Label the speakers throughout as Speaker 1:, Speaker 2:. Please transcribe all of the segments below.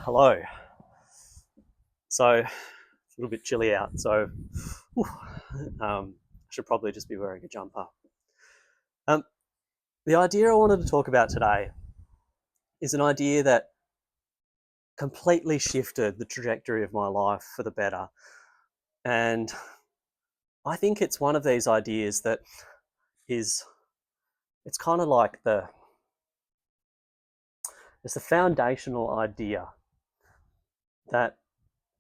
Speaker 1: Hello. So it's a little bit chilly out, so I should probably just be wearing a jumper. Um, the idea I wanted to talk about today is an idea that completely shifted the trajectory of my life for the better. And I think it's one of these ideas that it's kind of like it's the foundational idea that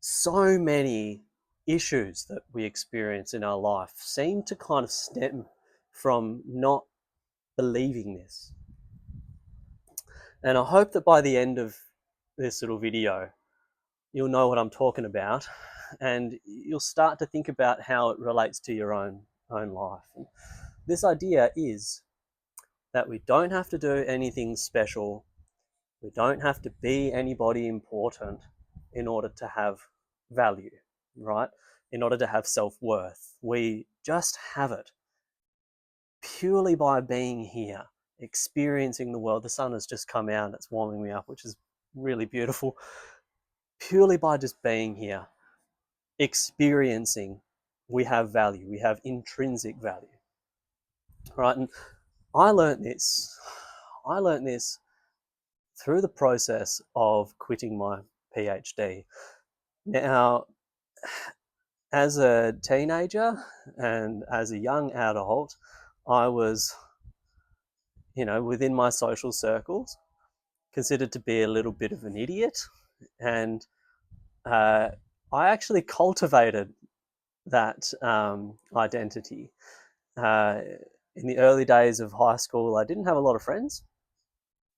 Speaker 1: so many issues that we experience in our life seem to kind of stem from not believing this. And I hope that by the end of this little video, you'll know what I'm talking about and you'll start to think about how it relates to your own life. And this idea is that we don't have to do anything special. We don't have to be anybody important in order to have value, right? In order to have self-worth. We just have it purely by being here, experiencing the world. The sun has just come out and it's warming me up, which is really beautiful. Purely by just being here, experiencing, we have value. We have intrinsic value, right? And I learned this through the process of quitting my PhD. Now, as a teenager and as a young adult, I was, within my social circles, considered to be a little bit of an idiot. And I actually cultivated that identity. In the early days of high school, I didn't have a lot of friends.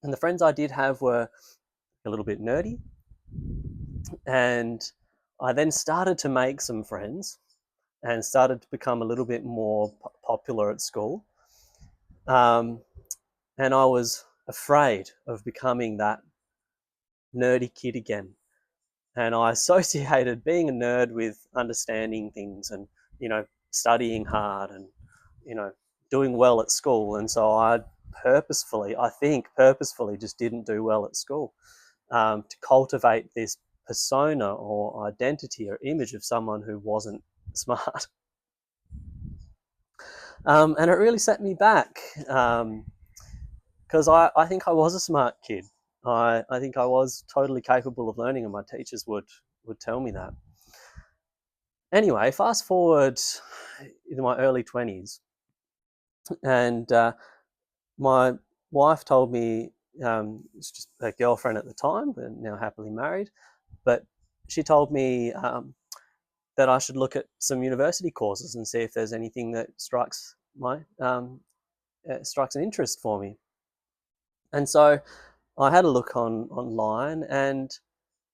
Speaker 1: And the friends I did have were a little bit nerdy. And I then started to make some friends and started to become a little bit more popular at school. And I was afraid of becoming that nerdy kid again. And I associated being a nerd with understanding things and, studying hard and, doing well at school. And so I purposefully just didn't do well at school to cultivate this persona or identity or image of someone who wasn't smart. And it really set me back because I think I was a smart kid. I think I was totally capable of learning, and my teachers would tell me that. Anyway, fast forward in my early 20s, and my wife told me, it's just a girlfriend at the time, but now happily married, but she told me that I should look at some university courses and see if there's anything that strikes an interest for me. And so I had a look online and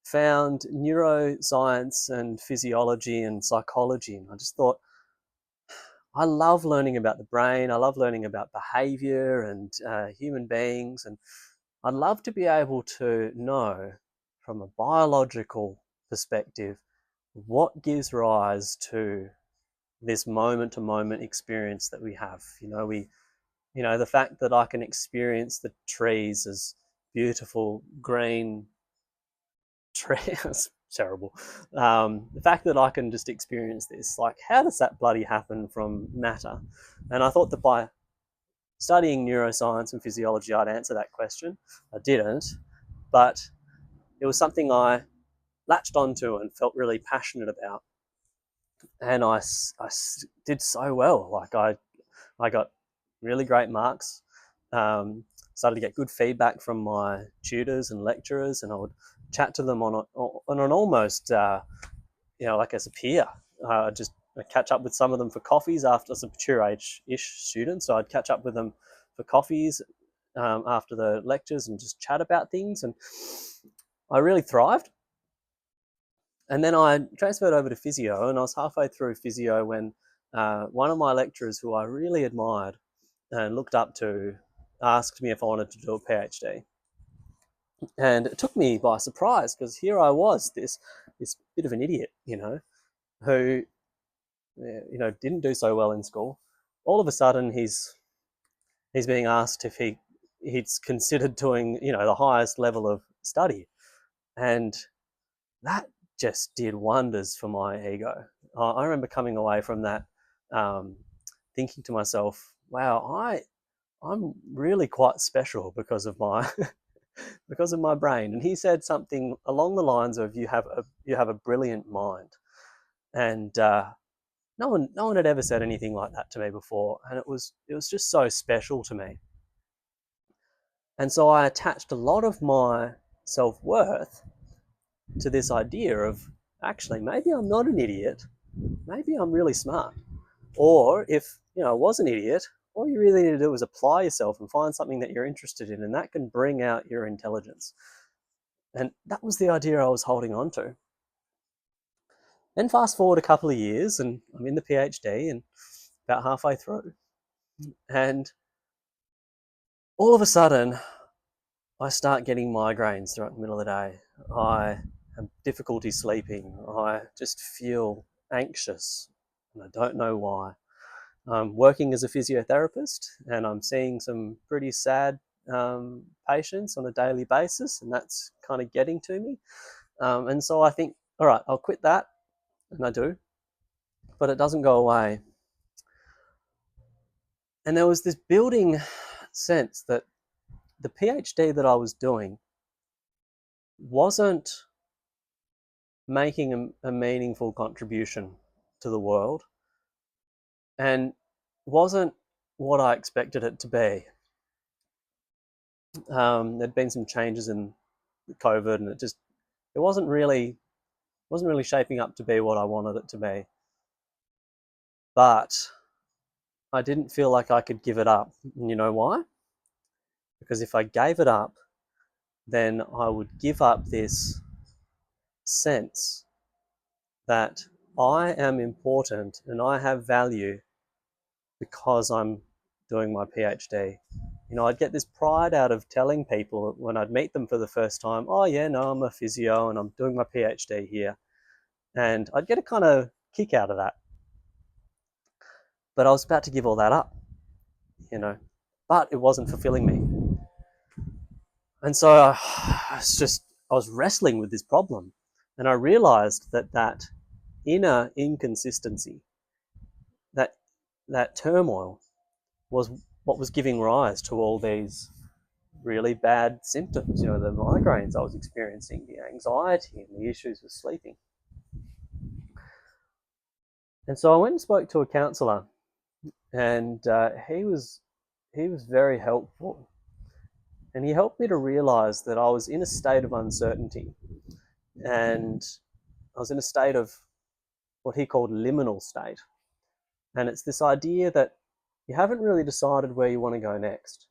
Speaker 1: found neuroscience and physiology and psychology. And I just thought, I love learning about the brain. I love learning about behavior and human beings. And I'd love to be able to know from a biological perspective what gives rise to this moment-to-moment experience that we have. The fact that I can experience the trees as beautiful green trees. Terrible. The fact that I can just experience this, like, how does that bloody happen from matter? And I thought that by studying neuroscience and physiology, I'd answer that question. I didn't, but it was something I latched onto and felt really passionate about. And I did so well. Like, I got really great marks. Started to get good feedback from my tutors and lecturers, and I would chat to them on an almost, like as a peer. I'd catch up with some of them for coffees after, as a mature age-ish student, so I'd catch up with them for coffees after the lectures and just chat about things, and I really thrived. And then I transferred over to physio, and I was halfway through physio when one of my lecturers, who I really admired and looked up to, asked me if I wanted to do a PhD. And it took me by surprise, because here I was, this bit of an idiot, who didn't do so well in school. All of a sudden, he's being asked if he's considered doing the highest level of study. And that just did wonders for my ego. I remember coming away from that thinking to myself, wow, I'm really quite special because of my because of my brain. And he said something along the lines of, you have a brilliant mind. And no one had ever said anything like that to me before, and it was just so special to me. And so I attached a lot of my self-worth to this idea of, actually, maybe I'm not an idiot, maybe I'm really smart. Or if I was an idiot, all you really need to do is apply yourself and find something that you're interested in, and that can bring out your intelligence. And that was the idea I was holding on to. Then fast forward a couple of years, and I'm in the PhD and about halfway through, and all of a sudden I start getting migraines throughout the middle of the day. I have difficulty sleeping. I just feel anxious, and I don't know why. I'm working as a physiotherapist, and I'm seeing some pretty sad patients on a daily basis, and that's kind of getting to me. And so I think, all right, I'll quit that, and I do, but it doesn't go away. And there was this building sense that the PhD that I was doing wasn't making a meaningful contribution to the world, and wasn't what I expected it to be. There'd been some changes in COVID, and it wasn't really shaping up to be what I wanted it to be. But I didn't feel like I could give it up. And you know why? Because if I gave it up, then I would give up this sense that I am important and I have value because I'm doing my PhD. I'd get this pride out of telling people when I'd meet them for the first time, oh yeah, no, I'm a physio and I'm doing my PhD here. And I'd get a kind of kick out of that. But I was about to give all that up, but it wasn't fulfilling me. And so I was wrestling with this problem. And I realized that inner inconsistency, that turmoil, was what was giving rise to all these really bad symptoms, the migraines I was experiencing, the anxiety, and the issues with sleeping. And so I went and spoke to a counsellor, and he was very helpful. And he helped me to realize that I was in a state of uncertainty, and I was in a state of what he called liminal state. And it's this idea that you haven't really decided where you want to go next,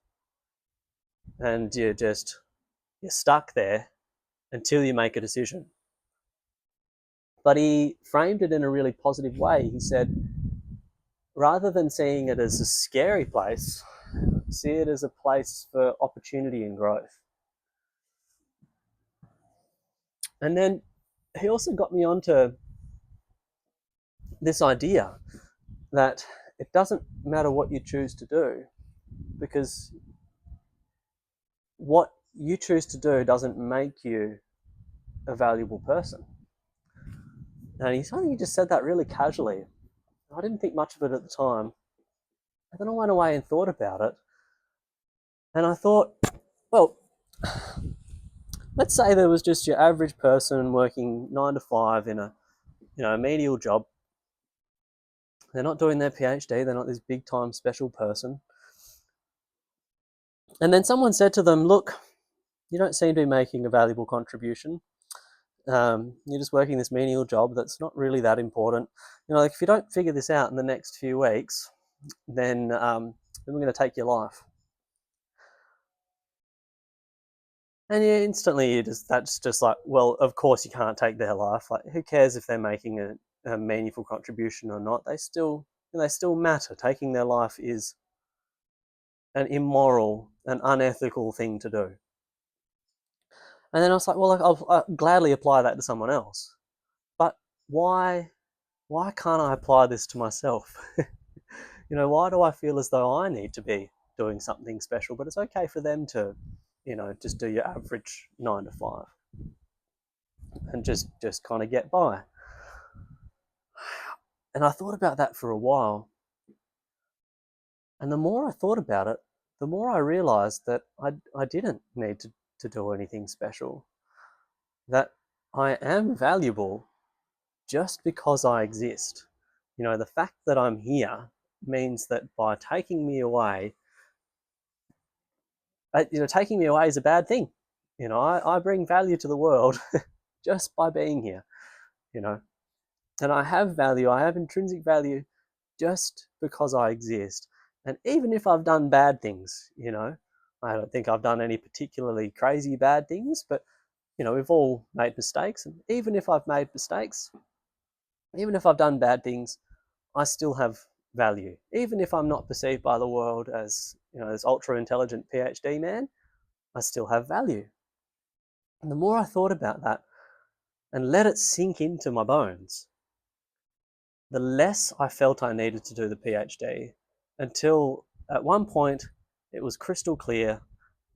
Speaker 1: and you're stuck there until you make a decision. But he framed it in a really positive way. He said, rather than seeing it as a scary place, see it as a place for opportunity and growth. And then he also got me onto this idea that it doesn't matter what you choose to do, because what you choose to do doesn't make you a valuable person. And he just said that really casually. I didn't think much of it at the time. And then I went away and thought about it. And I thought, well, let's say there was just your average person working 9 to 5 in a menial job. They're not doing their PhD. They're not this big time special person. And then someone said to them, look, you don't seem to be making a valuable contribution. You're just working this menial job that's not really that important. Like if you don't figure this out in the next few weeks, then we're going to take your life. And instantly that's just like, well, of course you can't take their life. Like, who cares if they're making a meaningful contribution or not? They still matter. Taking their life is an immoral and unethical thing to do. And then I was like, well, I'll gladly apply that to someone else. But why can't I apply this to myself? Why do I feel as though I need to be doing something special, but it's okay for them to, just do your average 9 to 5? and just kind of get by. And I thought about that for a while. And the more I thought about it, the more I realized that I didn't need to do anything special. That I am valuable just because I exist. The fact that I'm here means that by taking me away, taking me away is a bad thing. I bring value to the world just by being here, you know, and I have value, I have intrinsic value just because I exist. And even if I've done bad things, I don't think I've done any particularly crazy bad things, but, we've all made mistakes. And even if I've made mistakes, even if I've done bad things, I still have value. Even if I'm not perceived by the world as, this ultra intelligent PhD man, I still have value. And the more I thought about that and let it sink into my bones, the less I felt I needed to do the PhD, until at one point it was crystal clear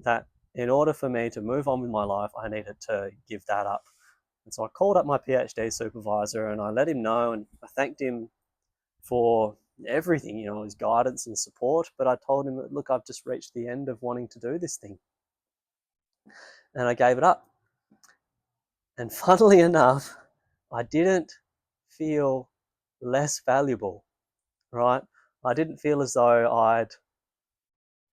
Speaker 1: that in order for me to move on with my life, I needed to give that up. And so I called up my PhD supervisor and I let him know, and I thanked him for everything, his guidance and support. But I told him that, look, I've just reached the end of wanting to do this thing. And I gave it up. And funnily enough, I didn't feel less valuable, right? I didn't feel as though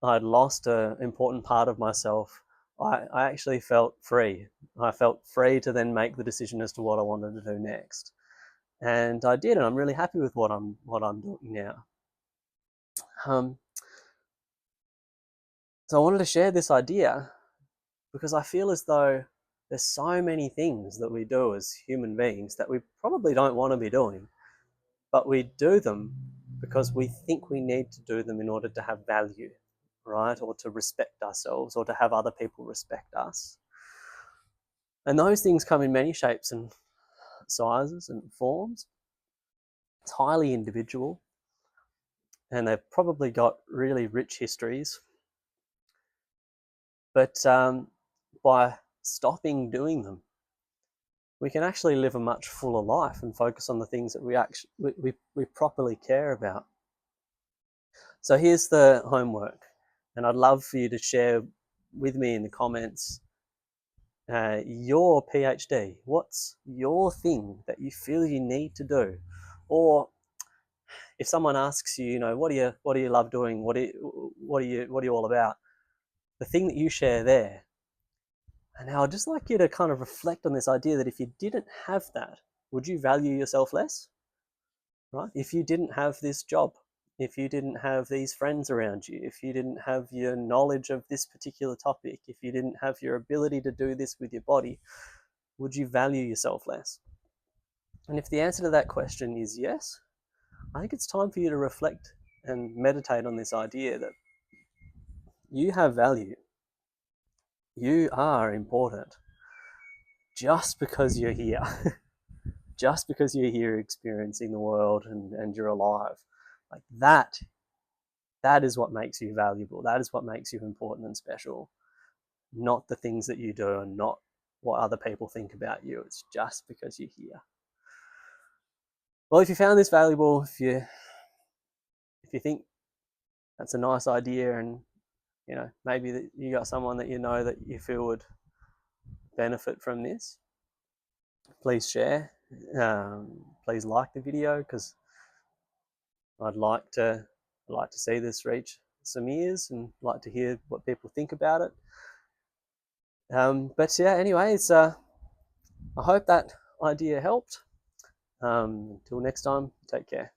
Speaker 1: I'd lost an important part of myself. I actually felt free. I felt free to then make the decision as to what I wanted to do next. And I did, and I'm really happy with what I'm doing now. So I wanted to share this idea because I feel as though there's so many things that we do as human beings that we probably don't want to be doing, but we do them because we think we need to do them in order to have value, right? Or to respect ourselves, or to have other people respect us. And those things come in many shapes and sizes and forms. It's highly individual, and they've probably got really rich histories. But by stopping doing them, we can actually live a much fuller life and focus on the things that we properly care about. So here's the homework, and I'd love for you to share with me in the comments your PhD. What's your thing that you feel you need to do? Or if someone asks you, what do you love doing? What are you all about? The thing that you share there. And now I'd just like you to kind of reflect on this idea that if you didn't have that, would you value yourself less? Right? If you didn't have this job, if you didn't have these friends around you, if you didn't have your knowledge of this particular topic, if you didn't have your ability to do this with your body, would you value yourself less? And if the answer to that question is yes, I think it's time for you to reflect and meditate on this idea that you have value. You are important just because you're here. Just because you're here experiencing the world and you're alive. Like that is what makes you valuable. That is what makes you important and special. Not the things that you do and not what other people think about you. It's just because you're here. Well, if you found this valuable, if you think that's a nice idea, and maybe that you got someone that that you feel would benefit from this, please share. Please like the video, because I'd like to see this reach some ears and like to hear what people think about it. But yeah, anyway, it's I hope that idea helped. Until next time, take care.